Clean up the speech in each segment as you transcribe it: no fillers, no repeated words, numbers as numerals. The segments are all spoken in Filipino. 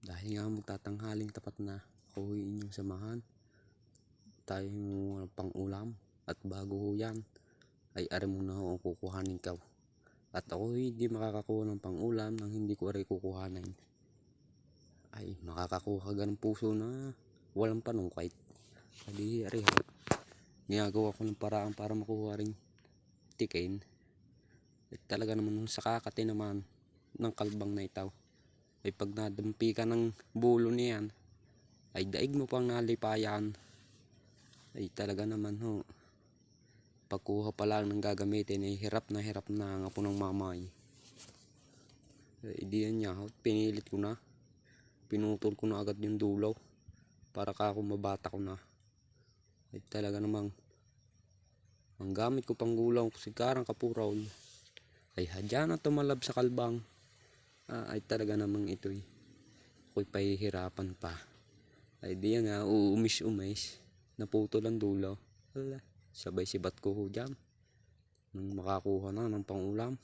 Dahil nga magtatanghaling tapat na, ako inyong samahan. Tayo muna pang ulam. At bago ho yan, ay ari muna ho ang kukuhanin ka. At ako hindi makakakuha ng pang ulam nang hindi ko ari kukuhanin. Ay makakakuha ka ng puso na walang panungkait. Kali ari ho. Ginagawa ko ng paraan para makuha rin tikin. At talaga naman sa kakati naman ng kalbang na itaw. Ay pag nadampi ka ng bulo niyan, ay daig mo pang nalipayan. Ay talaga naman ho, pagkuha pa lang ng gagamitin ay hirap na ang apo ng mamay. Ay diyan niya ho, pinilit ko na. Pinutol ko na agad yung dulo para kako mabata ko na. Ay talaga namang ang gamit ko pang gulaw ko sigarang kapuraw ay hadya na tumalab sa kalbang. Ay talaga namang ito'y ako'y pahihirapan pa. Ay diyan nga uumis naputol ang dulo. Wala, sabay sibat ko ho dyan nung makakuha na ng pangulam.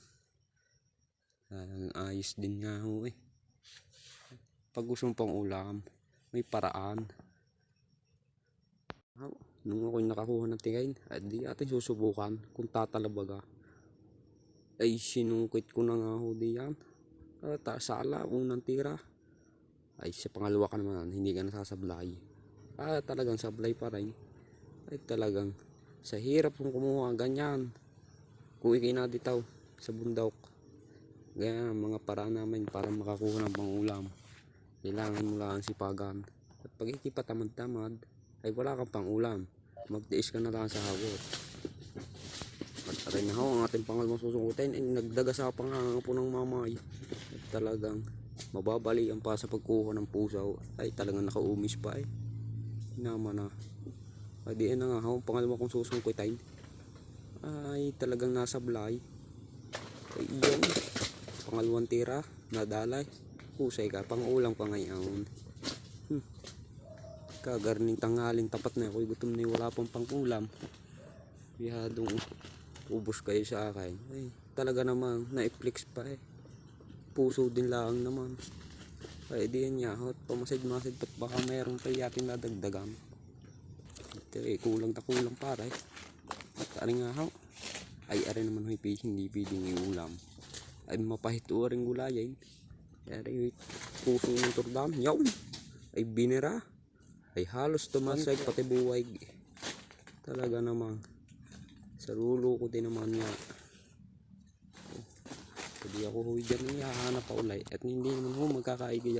Ayos din nga ho eh. Pag gusto mong pangulam may paraan. Nung ako'y nakakuha ng tingin, ay di atin susubukan kung tatalabaga. Ay sinungkit ko na nga ho diyan. Sala, unang tira. Ay sa pangalawa ka naman, hindi ka nasasablay. Talagang sablay pa rin. Ay talagang sa hirap kung kumuha ganyan. Kung ikinaditaw sa bundok. Ganyan mga paraan namin para makakuha ng pangulam. Kailangan mo lang sipagan. At pag ikipatamad-tamad, ay wala kang pangulam. Magtiis ka na lang sa hawot. At rin na ho, ang ating pangalawang susukutin ay nagdaga sa pangangapo ng mamay. At talagang mababalian pa sa pagkuha ng pusaw. Ay talagang nakaumis pa eh. Naman na. Ay diyan na nga ho, pangalawang kong susungkitin. Ay talagang nasablay. Ay iyon. Pangalawang tira, nadalay. Husay ka, pang-ulam pa ngayon. Kagarning tanghaling tapat na ako'y gutom na wala pang pang-ulam. Bihadong ubos kayo sa akin. Ay talaga namang na-flex pa eh. Puso din lang naman. Ay diyan niya hot, pamasid-masid pat baka mayroon pa yating nadagdagan. Ito eh, kulang para eh. At ari nga ho, ay ari naman huy hindi pwedeng iulam. Ay mapahit o ring gulayin. Ari puso ng turdam, yaw. Ay binira. Ay halos tumasay pati buwag. Talaga namang sa lulo ko din naman nga. Hindi ako huy dyan hahanap pa ulay. At hindi naman ho magkakaigay